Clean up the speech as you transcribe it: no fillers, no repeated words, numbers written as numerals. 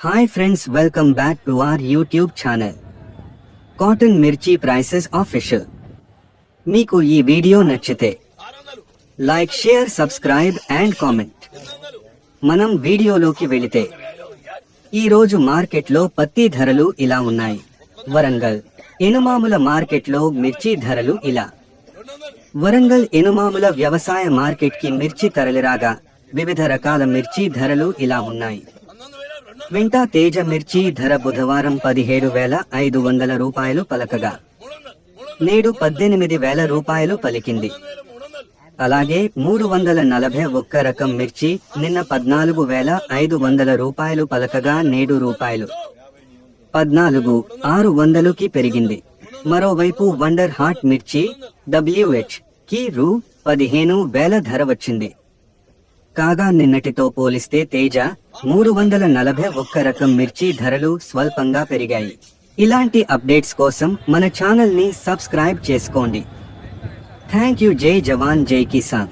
Hi friends, welcome back to our YouTube channel. Cotton Mirchi Prices Official. మీకు ఈ video నచ్చితే like, share, subscribe and comment. మనం వీడియోలోకి వెళితే ఈరోజు మార్కెట్లో పత్తి ధరలు ఇలా ఉన్నాయి. వరంగల్ ఎనుమాముల మార్కెట్లో మిర్చి ధరలు ఇలా. వరంగల్ ఎనుమాముల వ్యవసాయ మార్కెట్కి మిర్చి తరలిరాగా వివిధ రకాల మిర్చి ధరలు ఇలా ఉన్నాయి. క్వింటా తేజ మిర్చి ధర బుధవారం 17,500 రూపాయలు పలకగా నేడు 18,000 రూపాయలు పలికింది. అలాగే 341 రకం మిర్చి నిన్న 14,500 రూపాయలు పలకగా నేడు రూపాయలు 14,600కి పెరిగింది. మరోవైపు వండర్ హాట్ మిర్చి WH కి రూ. 15,000 ధర వచ్చింది. కాగా నిన్నటితో పోలిస్తే తేజ 341 రకం మిర్చి ధరలు స్వల్పంగా పెరిగాయి. ఇలాంటి అప్డేట్స్ కోసం మన ఛానల్ ని సబ్స్క్రైబ్ చేసుకోండి. Thank you. జై జవాన్ జై కిసాన్.